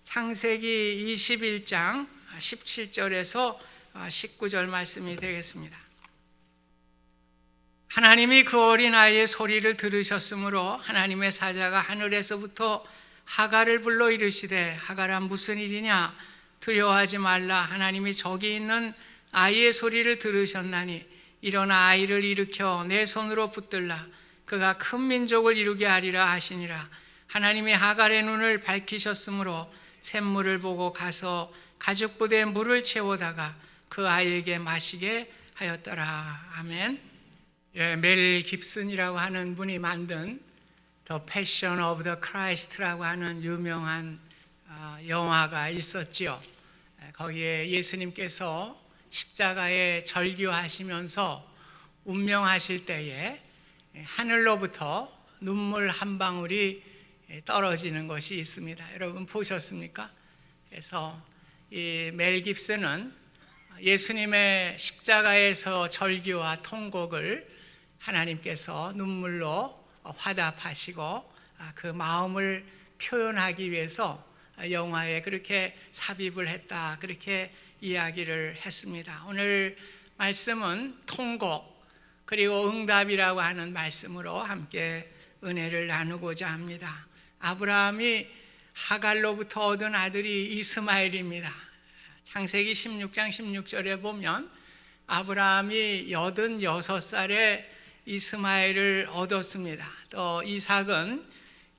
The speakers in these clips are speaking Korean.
창세기 21장 17절에서 19절 말씀이 되겠습니다. 하나님이 그 어린아이의 소리를 들으셨으므로 하나님의 사자가 하늘에서부터 하갈을 불러 이르시되, 하갈아 무슨 일이냐? 두려워하지 말라. 하나님이 저기 있는 아이의 소리를 들으셨나니 일어나 아이를 일으켜 내 손으로 붙들라. 그가 큰 민족을 이루게 하리라 하시니라. 하나님이 하갈의 눈을 밝히셨으므로 샘물을 보고 가서 가죽 부대에 물을 채우다가 그 아이에게 마시게 하였더라. 아멘. 멜 깁슨이라고 하는 분이 만든 The Passion of the Christ라고 하는 유명한 영화가 있었지요. 거기에 예수님께서 십자가에 절규하시면서 운명하실 때에 하늘로부터 눈물 한 방울이 떨어지는 것이 있습니다. 여러분 보셨습니까? 그래서 이 멜 깁슨은 예수님의 십자가에서 절규와 통곡을 하나님께서 눈물로 화답하시고 그 마음을 표현하기 위해서 영화에 그렇게 삽입을 했다, 그렇게 이야기를 했습니다. 오늘 말씀은 통곡 그리고 응답이라고 하는 말씀으로 함께 은혜를 나누고자 합니다. 아브라함이 하갈로부터 얻은 아들이 이스마엘입니다. 창세기 16장 16절에 보면 아브라함이 86살에 이스마엘을 얻었습니다. 또 이삭은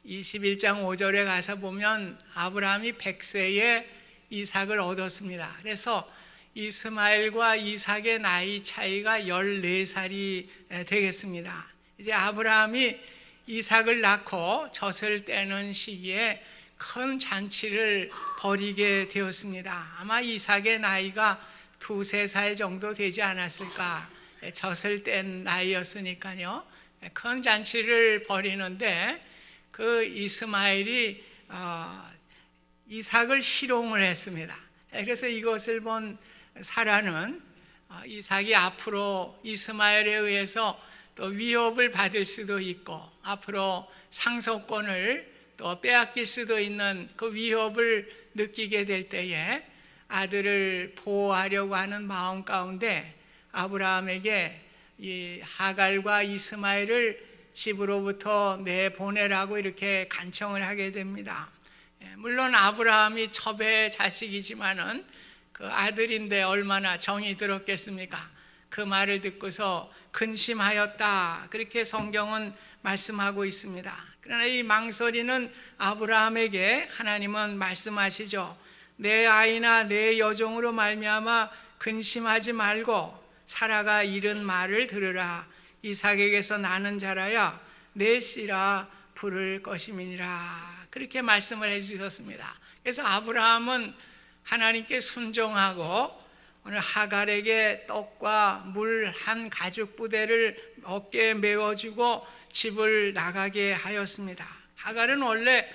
21장 5절에 가서 보면 아브라함이 100세에 이삭을 얻었습니다. 그래서 이스마엘과 이삭의 나이 차이가 14살이 되겠습니다. 이제 아브라함이 이삭을 낳고 젖을 떼는 시기에 큰 잔치를 벌이게 되었습니다. 아마 이삭의 나이가 2-3살 정도 되지 않았을까. 젖을 뗀 나이였으니까요. 큰 잔치를 벌이는데 그 이스마엘이 이삭을 희롱을 했습니다. 그래서 이것을 본 사라는 이삭이 앞으로 이스마엘에 의해서 또 위협을 받을 수도 있고 앞으로 상속권을 또 빼앗길 수도 있는 그 위협을 느끼게 될 때에 아들을 보호하려고 하는 마음 가운데 아브라함에게 이 하갈과 이스마엘을 집으로부터 내보내라고 이렇게 간청을 하게 됩니다. 물론 아브라함이 첩의 자식이지만은 그 아들인데 얼마나 정이 들었겠습니까? 그 말을 듣고서 근심하였다, 그렇게 성경은 말씀하고 있습니다. 그러나 이 망설이는 아브라함에게 하나님은 말씀하시죠. 내 아이나 내 여종으로 말미암아 근심하지 말고 사라가 이른 말을 들으라. 이삭에게서 나는 자라야 내 씨라 부를 것임이니라. 그렇게 말씀을 해주셨습니다. 그래서 아브라함은 하나님께 순종하고 오늘 하갈에게 떡과 물 한 가죽 부대를 어깨에 메워주고 집을 나가게 하였습니다. 하갈은 원래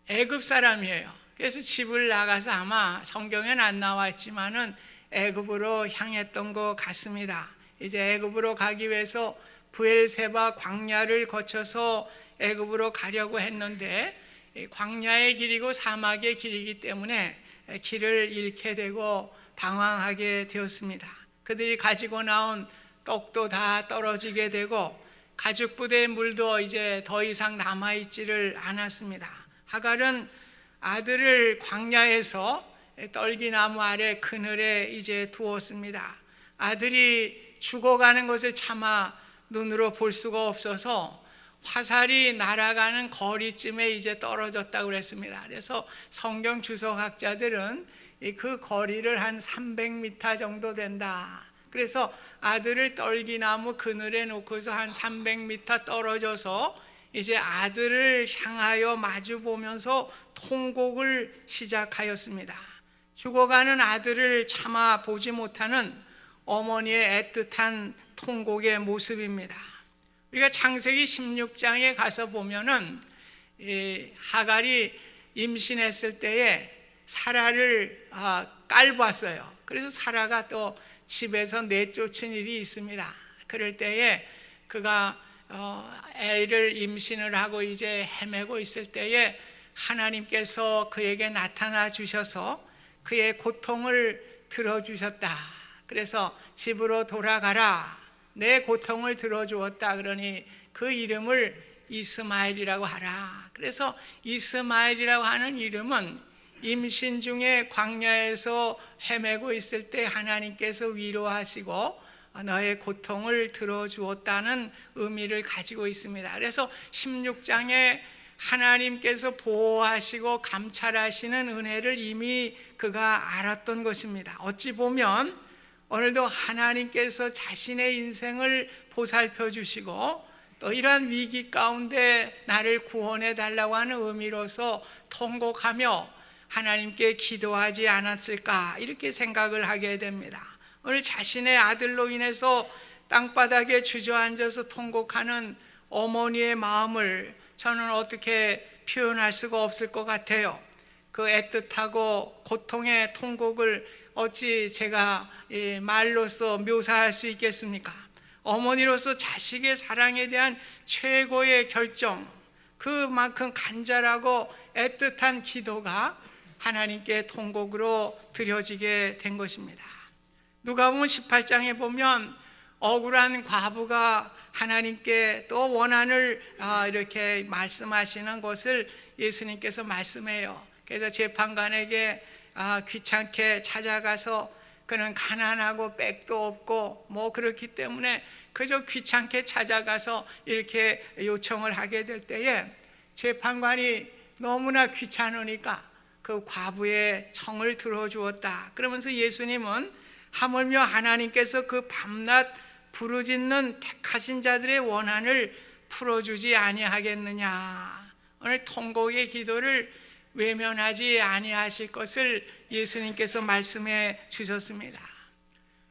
애굽 사람이에요. 그래서 집을 나가서 아마 성경에는 안 나와 있지만은 애굽으로 향했던 것 같습니다. 이제 애굽으로 가기 위해서 브엘세바 광야를 거쳐서 애굽으로 가려고 했는데 광야의 길이고 사막의 길이기 때문에 길을 잃게 되고 방황하게 되었습니다. 그들이 가지고 나온 떡도 다 떨어지게 되고 가죽 부대의 물도 이제 더 이상 남아있지를 않았습니다. 하갈은 아들을 광야에서 떨기나무 아래 그늘에 이제 두었습니다. 아들이 죽어가는 것을 차마 눈으로 볼 수가 없어서 화살이 날아가는 거리쯤에 이제 떨어졌다고 그랬습니다. 그래서 성경 주석학자들은 그 거리를 한 300m 정도 된다. 그래서 아들을 떨기나무 그늘에 놓고서 한 300m 떨어져서 이제 아들을 향하여 마주 보면서 통곡을 시작하였습니다. 죽어가는 아들을 참아 보지 못하는 어머니의 애틋한 통곡의 모습입니다. 우리가 창세기 16장에 가서 보면은 하갈이 임신했을 때에 사라를 깔봤어요. 그래서 사라가 또 집에서 내쫓은 일이 있습니다. 그럴 때에 그가 애를 임신을 하고 이제 헤매고 있을 때에 하나님께서 그에게 나타나 주셔서 그의 고통을 들어주셨다. 그래서 집으로 돌아가라, 내 고통을 들어주었다. 그러니 그 이름을 이스마엘이라고 하라. 그래서 이스마엘이라고 하는 이름은 임신 중에 광야에서 헤매고 있을 때 하나님께서 위로하시고 너의 고통을 들어주었다는 의미를 가지고 있습니다. 그래서 16장에 하나님께서 보호하시고 감찰하시는 은혜를 이미 그가 알았던 것입니다. 어찌 보면 오늘도 하나님께서 자신의 인생을 보살펴 주시고 또 이러한 위기 가운데 나를 구원해 달라고 하는 의미로서 통곡하며 하나님께 기도하지 않았을까, 이렇게 생각을 하게 됩니다. 오늘 자신의 아들로 인해서 땅바닥에 주저앉아서 통곡하는 어머니의 마음을 저는 어떻게 표현할 수가 없을 것 같아요. 그 애틋하고 고통의 통곡을 어찌 제가 말로써 묘사할 수 있겠습니까? 어머니로서 자식의 사랑에 대한 최고의 결정, 그만큼 간절하고 애틋한 기도가 하나님께 통곡으로 드려지게 된 것입니다. 누가복음 18장에 보면 억울한 과부가 하나님께 또 원한을 이렇게 말씀하시는 것을 예수님께서 말씀해요. 그래서 재판관에게 귀찮게 찾아가서 그는 가난하고 빽도 없고 뭐 그렇기 때문에 그저 귀찮게 찾아가서 이렇게 요청을 하게 될 때에 재판관이 너무나 귀찮으니까 그 과부의 청을 들어주었다. 그러면서 예수님은 하물며 하나님께서 그 밤낮 부르짖는 택하신 자들의 원한을 풀어주지 아니하겠느냐. 오늘 통곡의 기도를 외면하지 아니하실 것을 예수님께서 말씀해 주셨습니다.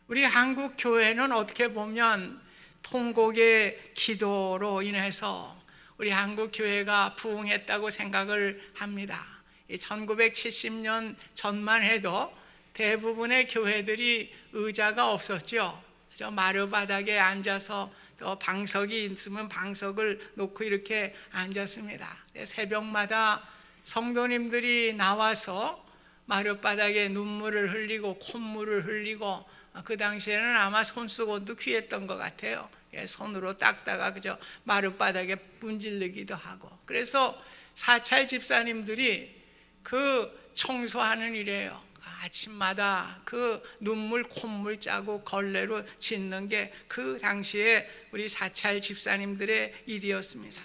우리 한국 교회는 어떻게 보면 통곡의 기도로 인해서 우리 한국 교회가 부흥했다고 생각을 합니다. 1970년 전만 해도 대부분의 교회들이 의자가 없었죠. 저 마루바닥에 앉아서 또 방석이 있으면 방석을 놓고 이렇게 앉았습니다. 새벽마다 성도님들이 나와서 마룻바닥에 눈물을 흘리고 콧물을 흘리고, 그 당시에는 아마 손수건도 귀했던 것 같아요. 손으로 닦다가 그저 마룻바닥에 문질르기도 하고. 그래서 사찰 집사님들이 그 청소하는 일이에요. 아침마다 그 눈물 콧물 짜고 걸레로 짖는 게 그 당시에 우리 사찰 집사님들의 일이었습니다.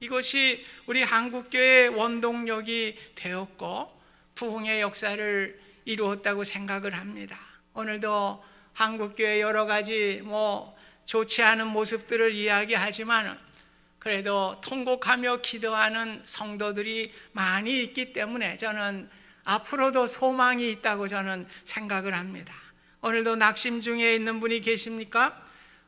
이것이 우리 한국교회의 원동력이 되었고 부흥의 역사를 이루었다고 생각을 합니다. 오늘도 한국교회 여러 가지 좋지 않은 모습들을 이야기하지만 그래도 통곡하며 기도하는 성도들이 많이 있기 때문에 저는 앞으로도 소망이 있다고 저는 생각을 합니다. 오늘도 낙심 중에 있는 분이 계십니까?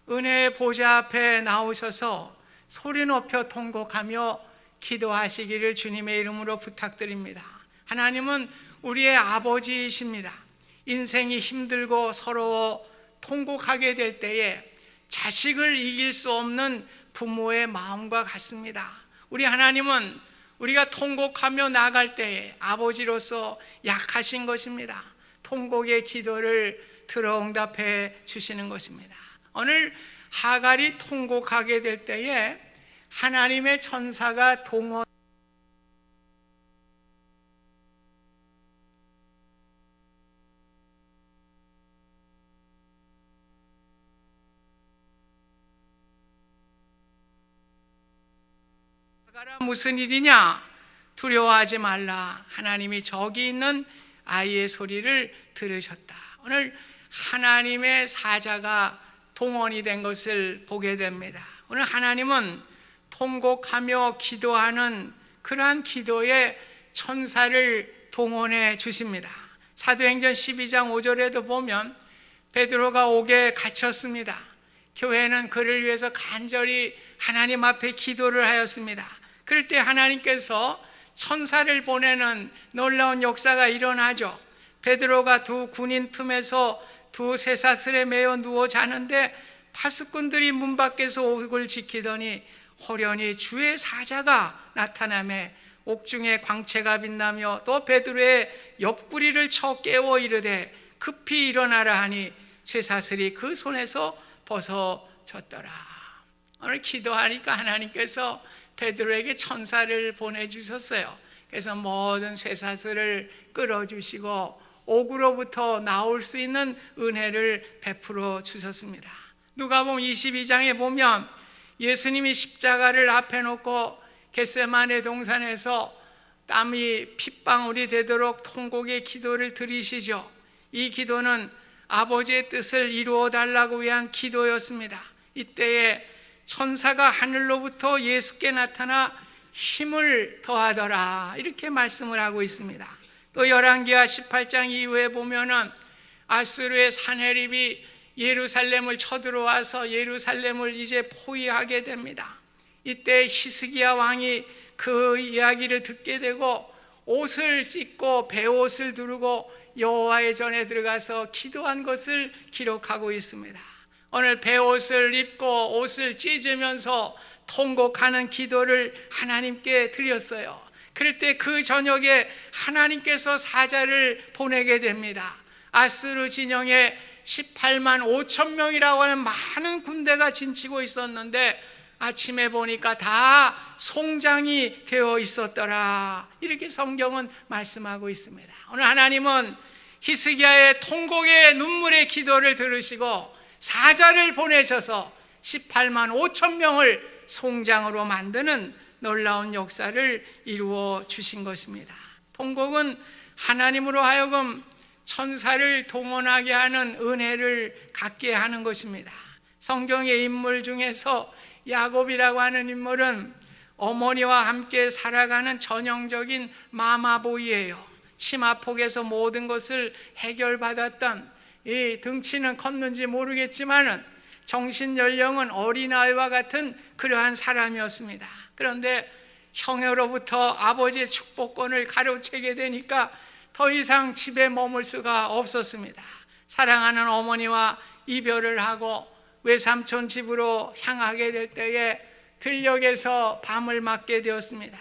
은혜의 보좌 앞에 나오셔서 소리 높여 통곡하며 기도하시기를 주님의 이름으로 부탁드립니다. 하나님은 우리의 아버지이십니다. 인생이 힘들고 서러워 통곡하게 될 때에 자식을 이길 수 없는 부모의 마음과 같습니다. 우리 하나님은 우리가 통곡하며 나갈 때에 아버지로서 약하신 것입니다. 통곡의 기도를 들어 응답해 주시는 것입니다. 오늘 하갈이 통곡하게 될 때에 하나님의 천사가 동원 무슨 일이냐? 두려워하지 말라. 하나님이 저기 있는 아이의 소리를 들으셨다. 오늘 하나님의 사자가 동원이 된 것을 보게 됩니다. 오늘 하나님은 통곡하며 기도하는 그러한 기도에 천사를 동원해 주십니다. 사도행전 12장 5절에도 보면 베드로가 옥에 갇혔습니다. 교회는 그를 위해서 간절히 하나님 앞에 기도를 하였습니다. 그럴 때 하나님께서 천사를 보내는 놀라운 역사가 일어나죠. 베드로가 두 군인 틈에서 두 쇠사슬에 매어 누워 자는데 파수꾼들이 문 밖에서 옥을 지키더니 호련히 주의 사자가 나타나매 옥중에 광채가 빛나며 또 베드로의 옆구리를 쳐 깨워 이르되 급히 일어나라 하니 쇠사슬이 그 손에서 벗어졌더라. 오늘 기도하니까 하나님께서 베드로에게 천사를 보내주셨어요. 그래서 모든 쇠사슬을 끌어주시고 옥으로부터 나올 수 있는 은혜를 베풀어 주셨습니다. 누가복음 22장에 보면 예수님이 십자가를 앞에 놓고 겟세마네 동산에서 땀이 핏방울이 되도록 통곡의 기도를 드리시죠. 이 기도는 아버지의 뜻을 이루어 달라고 위한 기도였습니다. 이때에 천사가 하늘로부터 예수께 나타나 힘을 더하더라 이렇게 말씀을 하고 있습니다. 또 열왕기하 18장 이후에 보면은 아수르의 산헤립이 예루살렘을 쳐들어와서 예루살렘을 이제 포위하게 됩니다. 이때 히스기야 왕이 그 이야기를 듣게 되고 옷을 찢고 베옷을 두르고 여호와의 전에 들어가서 기도한 것을 기록하고 있습니다. 오늘 베옷을 입고 옷을 찢으면서 통곡하는 기도를 하나님께 드렸어요. 그럴 때 그 저녁에 하나님께서 사자를 보내게 됩니다. 아수르 진영에 18만 5천 명이라고 하는 많은 군대가 진치고 있었는데 아침에 보니까 다 송장이 되어 있었더라 이렇게 성경은 말씀하고 있습니다. 오늘 하나님은 히스기야의 통곡의 눈물의 기도를 들으시고 사자를 보내셔서 18만 5천 명을 송장으로 만드는 놀라운 역사를 이루어 주신 것입니다. 통곡은 하나님으로 하여금 천사를 동원하게 하는 은혜를 갖게 하는 것입니다. 성경의 인물 중에서 야곱이라고 하는 인물은 어머니와 함께 살아가는 전형적인 마마보이예요. 치마폭에서 모든 것을 해결받았던, 이 등치는 컸는지 모르겠지만은 정신 연령은 어린아이와 같은 그러한 사람이었습니다. 그런데 형으로부터 아버지의 축복권을 가로채게 되니까 더 이상 집에 머물 수가 없었습니다. 사랑하는 어머니와 이별을 하고 외삼촌 집으로 향하게 될 때에 들녘에서 밤을 맞게 되었습니다.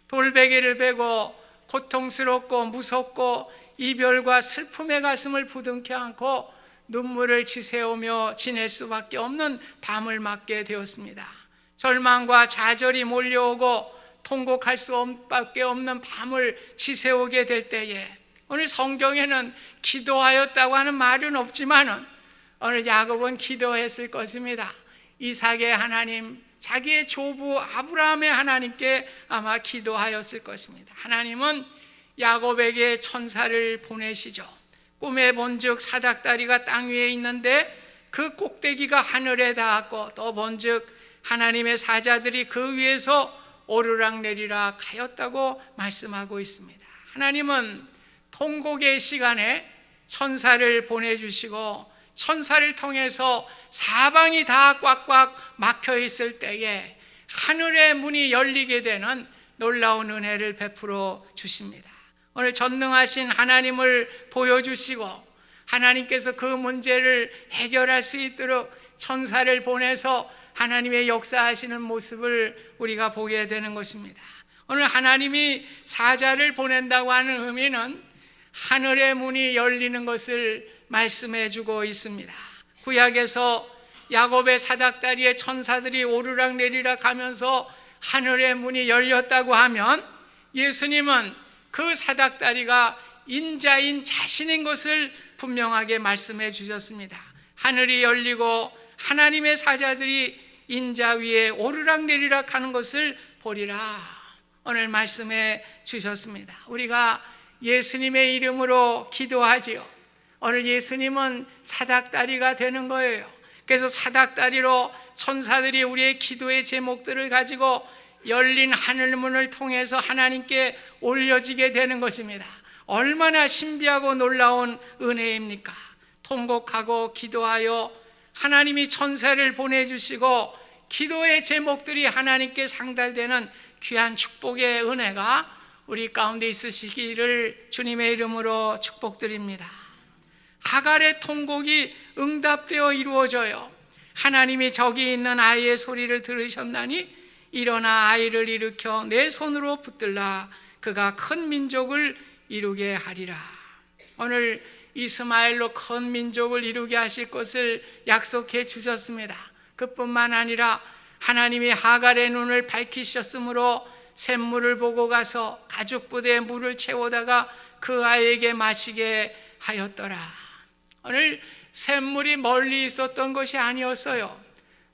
돌베개를 베고 고통스럽고 무섭고 이별과 슬픔의 가슴을 부둥켜 안고 눈물을 지새우며 지낼 수밖에 없는 밤을 맞게 되었습니다. 절망과 좌절이 몰려오고 통곡할 수밖에 없는 밤을 지새우게 될 때에 오늘 성경에는 기도하였다고 하는 말은 없지만은 오늘 야곱은 기도했을 것입니다. 이삭의 하나님, 자기의 조부 아브라함의 하나님께 아마 기도하였을 것입니다. 하나님은 야곱에게 천사를 보내시죠. 꿈에 본즉 사닥다리가 땅 위에 있는데 그 꼭대기가 하늘에 닿았고 또 본즉 하나님의 사자들이 그 위에서 오르락내리락 하였다고 말씀하고 있습니다. 하나님은 통곡의 시간에 천사를 보내주시고 천사를 통해서 사방이 다 꽉꽉 막혀 있을 때에 하늘의 문이 열리게 되는 놀라운 은혜를 베풀어 주십니다. 오늘 전능하신 하나님을 보여주시고 하나님께서 그 문제를 해결할 수 있도록 천사를 보내서 하나님의 역사하시는 모습을 우리가 보게 되는 것입니다. 오늘 하나님이 사자를 보낸다고 하는 의미는 하늘의 문이 열리는 것을 말씀해 주고 있습니다. 구약에서 야곱의 사닥다리에 천사들이 오르락내리락 하면서 하늘의 문이 열렸다고 하면 예수님은 그 사닥다리가 인자인 자신인 것을 분명하게 말씀해 주셨습니다. 하늘이 열리고 하나님의 사자들이 인자 위에 오르락내리락 하는 것을 보리라 오늘 말씀해 주셨습니다. 우리가 예수님의 이름으로 기도하지요. 오늘 예수님은 사닥다리가 되는 거예요. 그래서 사닥다리로 천사들이 우리의 기도의 제목들을 가지고 열린 하늘문을 통해서 하나님께 올려지게 되는 것입니다. 얼마나 신비하고 놀라운 은혜입니까? 통곡하고 기도하여 하나님이 천사를 보내주시고 기도의 제목들이 하나님께 상달되는 귀한 축복의 은혜가 우리 가운데 있으시기를 주님의 이름으로 축복드립니다. 하갈의 통곡이 응답되어 이루어져요. 하나님이 저기 있는 아이의 소리를 들으셨나니 일어나 아이를 일으켜 내 손으로 붙들라. 그가 큰 민족을 이루게 하리라. 오늘 이스마엘로 큰 민족을 이루게 하실 것을 약속해 주셨습니다. 그뿐만 아니라 하나님이 하갈의 눈을 밝히셨으므로 샘물을 보고 가서 가죽 부대에 물을 채우다가 그 아이에게 마시게 하였더라. 오늘 샘물이 멀리 있었던 것이 아니었어요.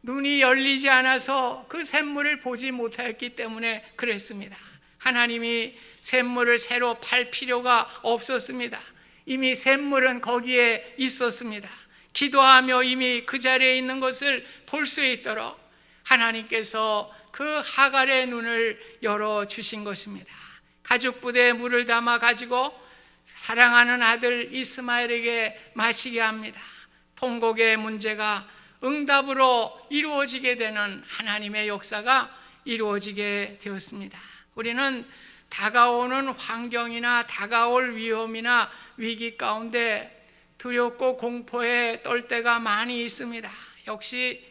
눈이 열리지 않아서 그 샘물을 보지 못했기 때문에 그랬습니다. 하나님이 샘물을 새로 팔 필요가 없었습니다. 이미 샘물은 거기에 있었습니다. 기도하며 이미 그 자리에 있는 것을 볼 수 있도록 하나님께서 그 하갈의 눈을 열어주신 것입니다. 가죽 부대에 물을 담아 가지고 사랑하는 아들 이스마엘에게 마시게 합니다. 통곡의 문제가 응답으로 이루어지게 되는 하나님의 역사가 이루어지게 되었습니다. 우리는 다가오는 환경이나 다가올 위험이나 위기 가운데 두렵고 공포에 떨 때가 많이 있습니다. 역시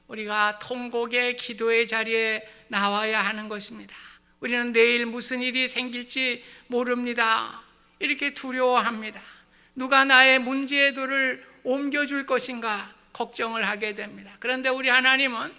우리가 통곡의 기도의 자리에 나와야 하는 것입니다. 우리는 내일 무슨 일이 생길지 모릅니다. 이렇게 두려워합니다. 누가 나의 문제의 돌을 옮겨줄 것인가 걱정을 하게 됩니다. 그런데 우리 하나님은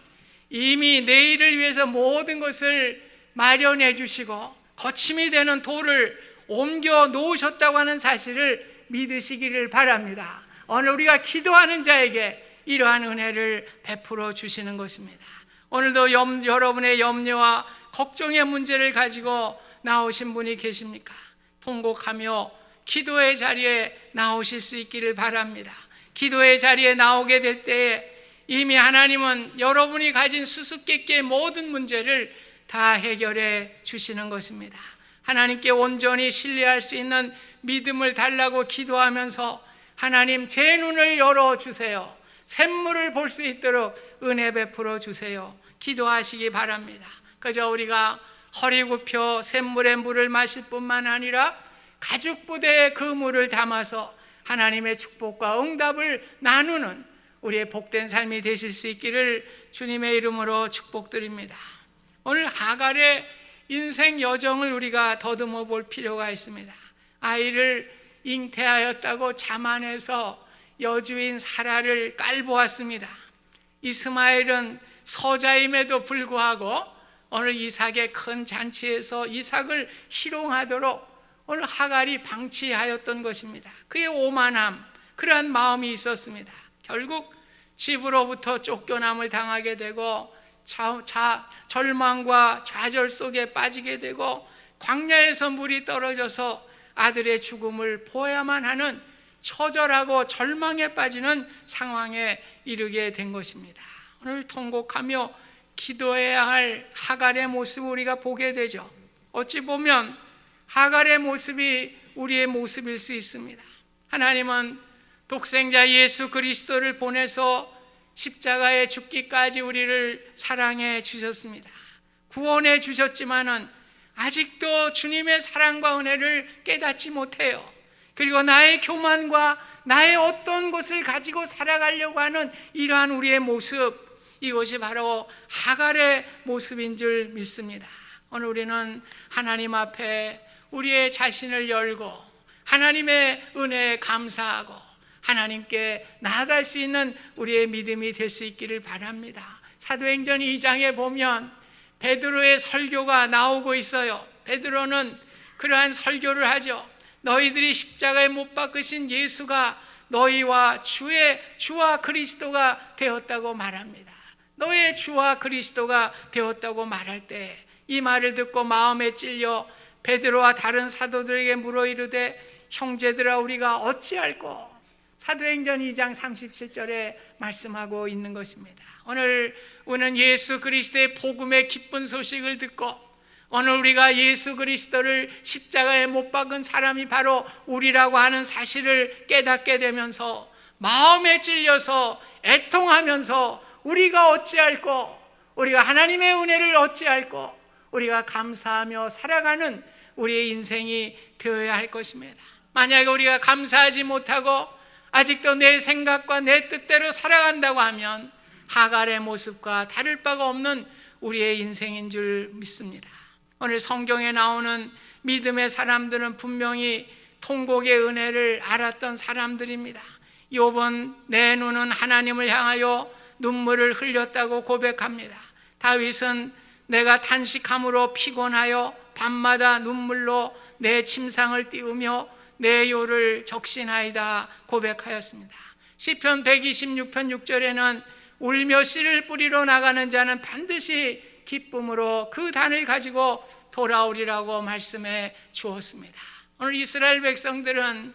이미 내일을 위해서 모든 것을 마련해 주시고 거침이 되는 돌을 옮겨 놓으셨다고 하는 사실을 믿으시기를 바랍니다. 오늘 우리가 기도하는 자에게 이러한 은혜를 베풀어 주시는 것입니다. 오늘도 여러분의 염려와 걱정의 문제를 가지고 나오신 분이 계십니까? 통곡하며 기도의 자리에 나오실 수 있기를 바랍니다. 기도의 자리에 나오게 될 때에 이미 하나님은 여러분이 가진 수수께끼의 모든 문제를 다 해결해 주시는 것입니다. 하나님께 온전히 신뢰할 수 있는 믿음을 달라고 기도하면서 하나님 제 눈을 열어주세요. 샘물을 볼 수 있도록 은혜 베풀어 주세요. 기도하시기 바랍니다. 그저 우리가 허리 굽혀 샘물의 물을 마실 뿐만 아니라 가죽 부대에 그 물을 담아서 하나님의 축복과 응답을 나누는 우리의 복된 삶이 되실 수 있기를 주님의 이름으로 축복드립니다. 오늘 하갈의 인생 여정을 우리가 더듬어 볼 필요가 있습니다. 아이를 잉태하였다고 자만해서 여주인 사라를 깔보았습니다. 이스마엘은 서자임에도 불구하고 오늘 이삭의 큰 잔치에서 이삭을 희롱하도록 오늘 하갈이 방치하였던 것입니다. 그의 오만함, 그러한 마음이 있었습니다. 결국 집으로부터 쫓겨남을 당하게 되고 절망과 좌절 속에 빠지게 되고 광야에서 물이 떨어져서 아들의 죽음을 보아야만 하는 처절하고 절망에 빠지는 상황에 이르게 된 것입니다. 오늘 통곡하며 기도해야 할 하갈의 모습을 우리가 보게 되죠. 어찌 보면 하갈의 모습이 우리의 모습일 수 있습니다. 하나님은 독생자 예수 그리스도를 보내서 십자가에 죽기까지 우리를 사랑해 주셨습니다. 구원해 주셨지만은 아직도 주님의 사랑과 은혜를 깨닫지 못해요. 그리고 나의 교만과 나의 어떤 것을 가지고 살아가려고 하는 이러한 우리의 모습, 이것이 바로 하갈의 모습인 줄 믿습니다. 오늘 우리는 하나님 앞에 우리의 자신을 열고 하나님의 은혜에 감사하고 하나님께 나아갈 수 있는 우리의 믿음이 될 수 있기를 바랍니다. 사도행전 2장에 보면 베드로의 설교가 나오고 있어요. 베드로는 그러한 설교를 하죠. 너희들이 십자가에 못 박으신 예수가 너희와 주와 그리스도가 되었다고 말합니다. 너의 주와 그리스도가 되었다고 말할 때 이 말을 듣고 마음에 찔려 베드로와 다른 사도들에게 물어 이르되 형제들아 우리가 어찌할꼬? 사도행전 2장 37절에 말씀하고 있는 것입니다. 오늘 우리는 예수 그리스도의 복음의 기쁜 소식을 듣고 오늘 우리가 예수 그리스도를 십자가에 못 박은 사람이 바로 우리라고 하는 사실을 깨닫게 되면서 마음에 찔려서 애통하면서 우리가 어찌할꼬? 우리가 하나님의 은혜를 어찌할꼬? 우리가 감사하며 살아가는 우리의 인생이 되어야 할 것입니다. 만약에 우리가 감사하지 못하고 아직도 내 생각과 내 뜻대로 살아간다고 하면 하갈의 모습과 다를 바가 없는 우리의 인생인 줄 믿습니다. 오늘 성경에 나오는 믿음의 사람들은 분명히 통곡의 은혜를 알았던 사람들입니다. 욥은 내 눈은 하나님을 향하여 눈물을 흘렸다고 고백합니다. 다윗은 내가 탄식함으로 피곤하여 밤마다 눈물로 내 침상을 띄우며 내 요를 적신하이다 고백하였습니다. 시편 126편 6절에는 울며 씨를 뿌리러 나가는 자는 반드시 기쁨으로 그 단을 가지고 돌아오리라고 말씀해 주었습니다. 오늘 이스라엘 백성들은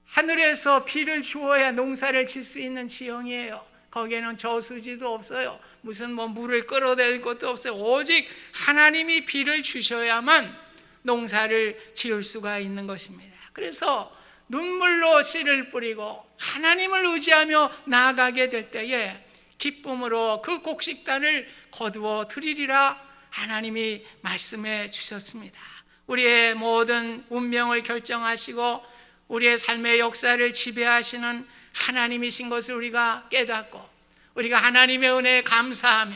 하늘에서 비를 주어야 농사를 질 수 있는 지형이에요. 거기에는 저수지도 없어요. 무슨 물을 끌어댈 것도 없어요. 오직 하나님이 비를 주셔야만 농사를 지을 수가 있는 것입니다. 그래서 눈물로 씨를 뿌리고 하나님을 의지하며 나아가게 될 때에 기쁨으로 그 곡식단을 거두어 드리리라 하나님이 말씀해 주셨습니다. 우리의 모든 운명을 결정하시고 우리의 삶의 역사를 지배하시는 하나님이신 것을 우리가 깨닫고 우리가 하나님의 은혜에 감사하며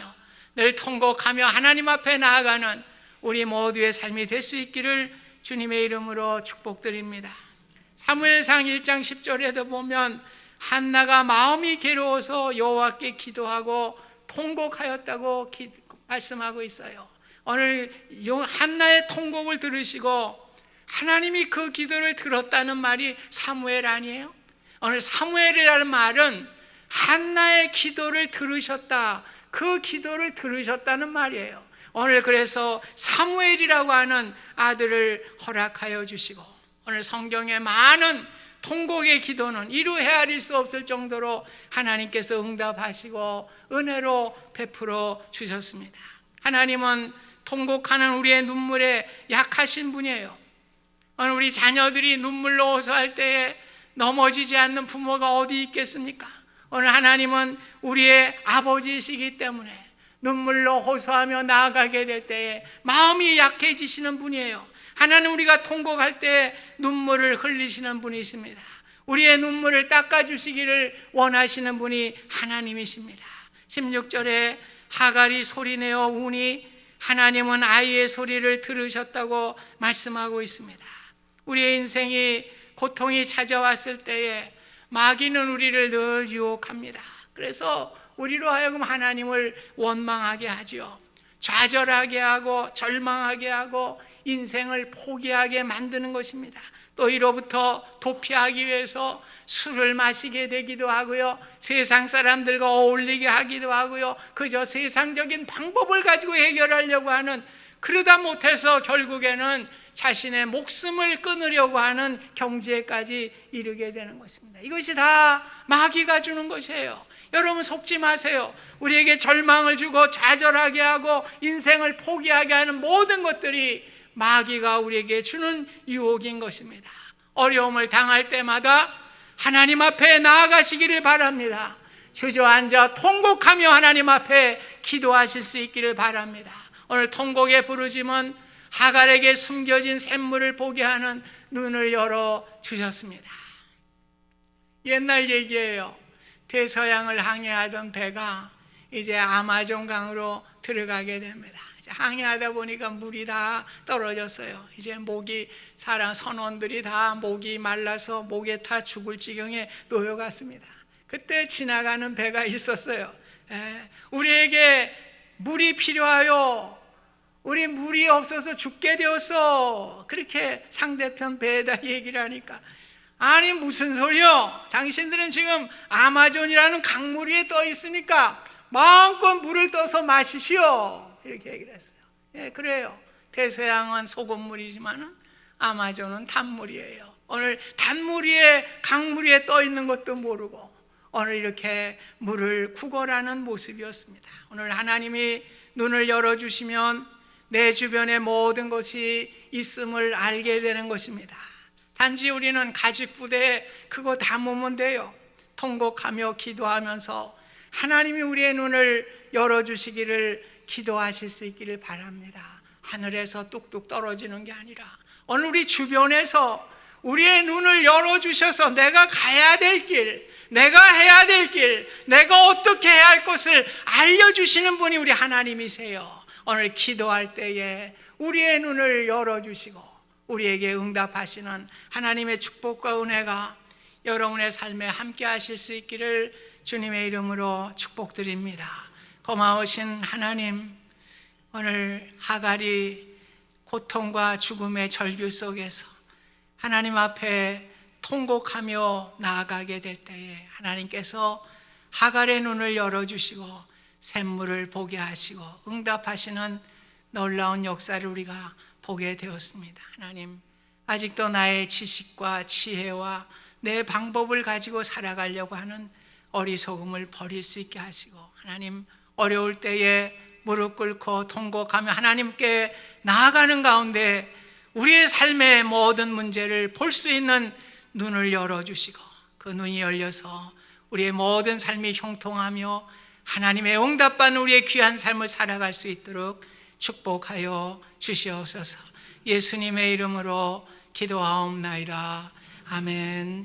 늘 통곡하며 하나님 앞에 나아가는 우리 모두의 삶이 될 수 있기를 주님의 이름으로 축복드립니다. 사무엘상 1장 10절에도 보면 한나가 마음이 괴로워서 여호와께 기도하고 통곡하였다고 말씀하고 있어요. 오늘 한나의 통곡을 들으시고 하나님이 그 기도를 들었다는 말이 사무엘 아니에요? 오늘 사무엘이라는 말은 한나의 기도를 들으셨다, 그 기도를 들으셨다는 말이에요. 오늘 그래서 사무엘이라고 하는 아들을 허락하여 주시고 오늘 성경의 많은 통곡의 기도는 이루 헤아릴 수 없을 정도로 하나님께서 응답하시고 은혜로 베풀어 주셨습니다. 하나님은 통곡하는 우리의 눈물에 약하신 분이에요. 오늘 우리 자녀들이 눈물로 호소할 때에 넘어지지 않는 부모가 어디 있겠습니까? 오늘 하나님은 우리의 아버지이시기 때문에 눈물로 호소하며 나아가게 될 때에 마음이 약해지시는 분이에요. 하나님 우리가 통곡할 때 눈물을 흘리시는 분이십니다. 우리의 눈물을 닦아주시기를 원하시는 분이 하나님이십니다. 16절에 하갈이 소리내어 우니 하나님은 아이의 소리를 들으셨다고 말씀하고 있습니다. 우리의 인생이 고통이 찾아왔을 때에 마귀는 우리를 늘 유혹합니다. 그래서 우리로 하여금 하나님을 원망하게 하죠. 좌절하게 하고 절망하게 하고 인생을 포기하게 만드는 것입니다. 또 이로부터 도피하기 위해서 술을 마시게 되기도 하고요, 세상 사람들과 어울리게 하기도 하고요, 그저 세상적인 방법을 가지고 해결하려고 하는, 그러다 못해서 결국에는 자신의 목숨을 끊으려고 하는 경지에까지 이르게 되는 것입니다. 이것이 다 마귀가 주는 것이에요. 여러분 속지 마세요. 우리에게 절망을 주고 좌절하게 하고 인생을 포기하게 하는 모든 것들이 마귀가 우리에게 주는 유혹인 것입니다. 어려움을 당할 때마다 하나님 앞에 나아가시기를 바랍니다. 주저앉아 통곡하며 하나님 앞에 기도하실 수 있기를 바랍니다. 오늘 통곡의 부르짐은 하갈에게 숨겨진 샘물을 보게 하는 눈을 열어 주셨습니다. 옛날 얘기예요. 대서양을 항해하던 배가 이제 아마존 강으로 들어가게 됩니다. 항해하다 보니까 물이 다 떨어졌어요. 이제 목이, 사람 선원들이 다 목이 말라서 목에 타 죽을 지경에 놓여갔습니다. 그때 지나가는 배가 있었어요. 우리에게 물이 필요하여, 우리 물이 없어서 죽게 되었어. 그렇게 상대편 배에다 얘기를 하니까, 아니 무슨 소리요? 당신들은 지금 아마존이라는 강물 위에 떠 있으니까 마음껏 물을 떠서 마시시오. 이렇게 얘기를 했어요. 그래요. 대서양은 소금물이지만 아마존은 단물이에요. 오늘 단물 위에, 강물 위에 떠 있는 것도 모르고 오늘 이렇게 물을 구걸하는 모습이었습니다. 오늘 하나님이 눈을 열어주시면 내 주변에 모든 것이 있음을 알게 되는 것입니다. 단지 우리는 가죽부대에 그거 담으면 돼요. 통곡하며 기도하면서 하나님이 우리의 눈을 열어주시기를 기도하실 수 있기를 바랍니다. 하늘에서 뚝뚝 떨어지는 게 아니라 오늘 우리 주변에서 우리의 눈을 열어주셔서 내가 가야 될 길, 내가 해야 될 길, 내가 어떻게 해야 할 것을 알려주시는 분이 우리 하나님이세요. 오늘 기도할 때에 우리의 눈을 열어주시고 우리에게 응답하시는 하나님의 축복과 은혜가 여러분의 삶에 함께 하실 수 있기를 주님의 이름으로 축복드립니다. 고마우신 하나님, 오늘 하갈이 고통과 죽음의 절규 속에서 하나님 앞에 통곡하며 나아가게 될 때에 하나님께서 하갈의 눈을 열어주시고 샘물을 보게 하시고 응답하시는 놀라운 역사를 우리가 보게 되었습니다. 하나님, 아직도 나의 지식과 지혜와 내 방법을 가지고 살아가려고 하는 어리석음을 버릴 수 있게 하시고, 하나님, 어려울 때에 무릎 꿇고 통곡하며 하나님께 나아가는 가운데 우리의 삶의 모든 문제를 볼 수 있는 눈을 열어주시고 그 눈이 열려서 우리의 모든 삶이 형통하며 하나님의 응답받는 우리의 귀한 삶을 살아갈 수 있도록 축복하여 주시옵소서. 예수님의 이름으로 기도하옵나이다. 아멘.